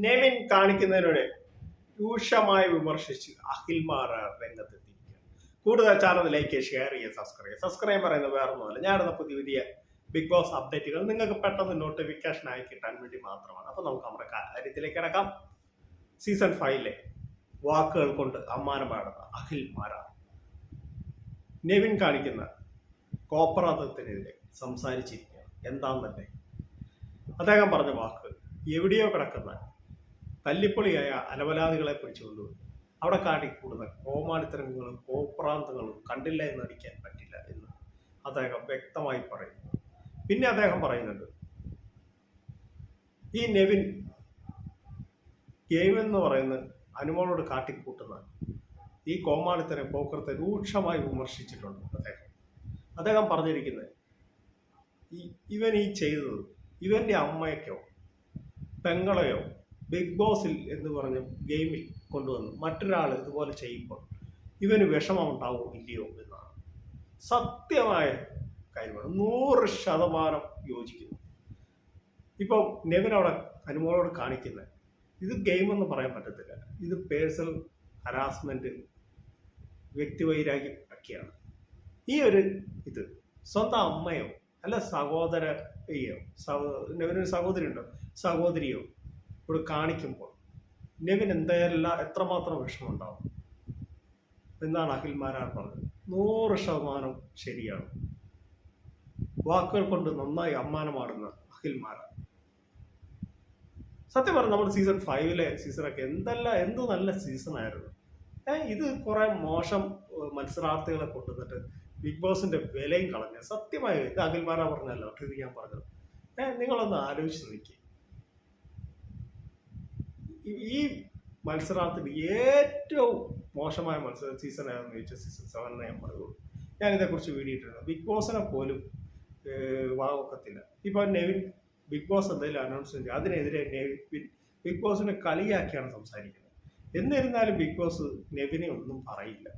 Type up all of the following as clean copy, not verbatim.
നെവിൻ കാണിക്കുന്നതിനോട് രൂക്ഷമായി വിമർശിച്ച് അഖിൽമാർ രംഗത്തെത്തിയിരിക്കുകയാണ്. കൂടുതൽ ചാനൽ ലൈക്ക്, ഷെയർ ചെയ്യുക, സബ്സ്ക്രൈബ് പറയുന്നത് വേറൊന്നുമല്ല. ഞാനിടുന്ന പുതിയ ബിഗ് ബോസ് അപ്ഡേറ്റുകൾ നിങ്ങൾക്ക് പെട്ടെന്ന് നോട്ടിഫിക്കേഷൻ ആയി കിട്ടാൻ വേണ്ടി മാത്രമാണ്. അപ്പോൾ നമുക്ക് നമ്മുടെ കാര്യത്തിലേക്ക് കിടക്കാം. സീസൺ 5 വാക്കുകൾ കൊണ്ട് അമ്മാനമാടുന്ന അഖിൽമാരാണ് നെവിൻ കാണിക്കുന്ന കോപ്രാതത്തിനെതിരെ സംസാരിച്ചിരിക്കുകയാണ്. എന്താണെന്നല്ലേ അദ്ദേഹം പറഞ്ഞ വാക്ക്, എവിടെയോ കിടക്കുന്ന തല്ലിപ്പൊളിയായ അലവലാദികളെ പിടിച്ചുകൊണ്ടുപോയി അവിടെ കാട്ടിക്കൂടുന്ന കോമാളിത്തരങ്ങളും കോപ്രാന്തങ്ങളും കണ്ടില്ല എന്ന് നടിക്കാൻ പറ്റില്ല എന്ന് അദ്ദേഹം വ്യക്തമായി പറയുന്നു. പിന്നെ അദ്ദേഹം പറയുന്നുണ്ട്, ഈ നെവിൻ ഗെയിം എന്ന് പറയുന്ന അനുമോളോട് കാട്ടിക്കൂട്ടുന്ന ഈ കോമാളിത്തരം പോക്കറത്തെ രൂക്ഷമായി വിമർശിച്ചിട്ടുണ്ട്. അദ്ദേഹം പറഞ്ഞിരിക്കുന്നത്, ഇവൻ ഈ ചെയ്തത് ഇവൻ്റെ അമ്മയ്ക്കോ പെങ്ങളെയോ ബിഗ് ബോസിൽ എന്ന് പറഞ്ഞ ഗെയിമിൽ കൊണ്ടുവന്ന് മറ്റൊരാൾ ഇതുപോലെ ചെയ്യുമ്പോൾ ഇവന് വിഷമം ഉണ്ടാവോ ഇല്ലയോ എന്നാണ് സത്യമായ കാര്യമാണ്. 100% യോജിക്കുന്നു. ഇപ്പം നെവിൻ അവിടെ അനുമോളോട് കാണിക്കുന്നത് ഇത് ഗെയിമെന്ന് പറയാൻ പറ്റത്തില്ല, ഇത് പേഴ്സണൽ ഹരാസ്മെന്റ്, വ്യക്തിവൈരാഗ്യം ഒക്കെയാണ്. ഈ ഒരു ഇത് സ്വന്തം അമ്മയോ അല്ല സഹോദരയോ, നെവിനൊരു സഹോദരി ഉണ്ടോ, സഹോദരിയോ ഇവിടെ കാണിക്കുമ്പോൾ നെവിൻ എത്രമാത്രം വിഷമമുണ്ടാവും എന്നാണ് അഖിൽമാരാർ പറഞ്ഞത്. 100% ശരിയാണ്. വാക്കുകൾ കൊണ്ട് നന്നായി അമ്മാനമാടുന്ന അഖിൽമാരാർ. സത്യം പറഞ്ഞാൽ നമ്മുടെ സീസൺ 5 സീസണൊക്കെ എന്ത് നല്ല സീസണായിരുന്നു. ഇത് കുറെ മോശം മത്സരാർത്ഥികളെ കൊണ്ടുവന്നിട്ട് ബിഗ് ബോസിന്റെ വിലയും കളഞ്ഞ സത്യമായി ഇത് അഖിൽമാരാ പറഞ്ഞല്ലോ, ഇത് ഞാൻ പറഞ്ഞത്. നിങ്ങളൊന്ന് ആലോചിച്ച് നോക്കി, ഈ മത്സരാർത്ഥികൾ ഏറ്റവും മോശമായ സീസൺ ആണെന്ന് ചോദിച്ചാൽ സീസൺ 7 ഞാൻ പറയുള്ളൂ. ഞാനിതേക്കുറിച്ച് വീഡിയോ ഇട്ടിരുന്നു. ബിഗ് ബോസിനെ പോലും വാവക്കത്തില്ല. ഇപ്പൊ നെവിൻ ബിഗ് ബോസ് എന്തെങ്കിലും അനൗൺസ് ചെയ്തു അതിനെതിരെ നെവിൻ ബിഗ് ബോസിനെ കളിയാക്കിയാണ് സംസാരിക്കുന്നത്. എന്നിരുന്നാലും ബിഗ് ബോസ് നെവിനെ ഒന്നും പറയില്ല.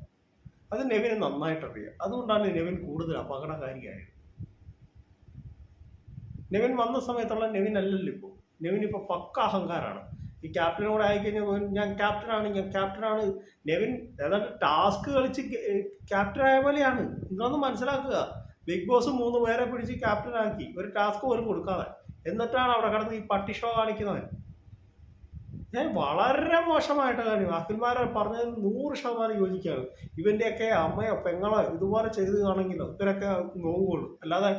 അത് നെവിന് നന്നായിട്ടറിയാം. അതുകൊണ്ടാണ് നെവിൻ കൂടുതൽ അപകടകാരിയായത്. നെവിൻ വന്ന സമയത്തുള്ള നെവിൻ അല്ലല്ലോ ഇപ്പോൾ. നെവിൻ ഇപ്പോൾ പക്ക അഹങ്കാരാണ്. ഈ ക്യാപ്റ്റനോട് ആയിക്കഴിഞ്ഞാൽ ഞാൻ ക്യാപ്റ്റനാണ്. നെവിൻ ഏതാണ്ട് ടാസ്ക് കളിച്ച് ക്യാപ്റ്റനായ പോലെയാണ്. നിങ്ങളൊന്ന് മനസ്സിലാക്കുക. ബിഗ് ബോസ് 3 പേരെ പിടിച്ച് ക്യാപ്റ്റനാക്കി, ഒരു ടാസ്ക് പോലും കൊടുക്കാതെ, എന്നിട്ടാണ് അവിടെ കിടന്ന് ഈ പട്ടി ഷോ കാണിക്കുന്നവൻ. വളരെ മോശമായിട്ട് കാര്യം. അഖിൽമാരെ പറഞ്ഞത് 100% യോജിക്കുകയാണ്. ഇവന്റെയൊക്കെ അമ്മയോ പെങ്ങളോ ഇതുപോലെ ചെയ്ത് കാണെങ്കിലോ ഇവരൊക്കെ നോവുള്ളൂ. അല്ലാതെ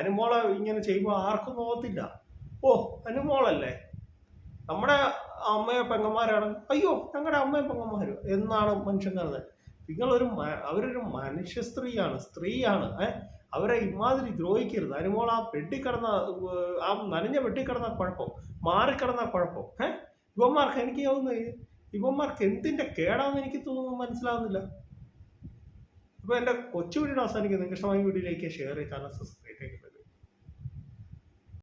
അനുമോളെ ഇങ്ങനെ ചെയ്യുമ്പോൾ ആർക്കും നോക്കത്തില്ല. ഓ, അനുമോളല്ലേ, നമ്മുടെ അമ്മയോ പെങ്ങന്മാരാണ്, അയ്യോ ഞങ്ങളുടെ അമ്മയോ പെങ്ങന്മാരോ എന്നാണ് മനുഷ്യൻ കാണുന്നത്. അവരൊരു മനുഷ്യ സ്ത്രീയാണ്. അവരെ ഇമാതിരി ദ്രോഹിക്കരുത്. അനുമോൾ ആ വെട്ടിക്കിടന്ന ആ നനഞ്ഞ വെട്ടിക്കിടന്ന കുഴപ്പം, മാറിക്കിടന്ന കുഴപ്പം ഇവന്മാർക്ക് എനിക്ക് തോന്നുന്നത് ഇവന്മാർക്ക് എന്തിന്റെ കേടാന്ന് എനിക്ക് തോന്നുന്നു മനസ്സിലാവുന്നില്ല. അപ്പൊ എന്റെ കൊച്ചു വീഡിയോ അവസാനിക്കുന്നു. നിങ്ങൾക്ക് ഇഷ്ടമായ വീഡിയോയിലേക്ക് ഷെയർ ചെയ്ത് ചാനൽ സബ്സ്ക്രൈബ്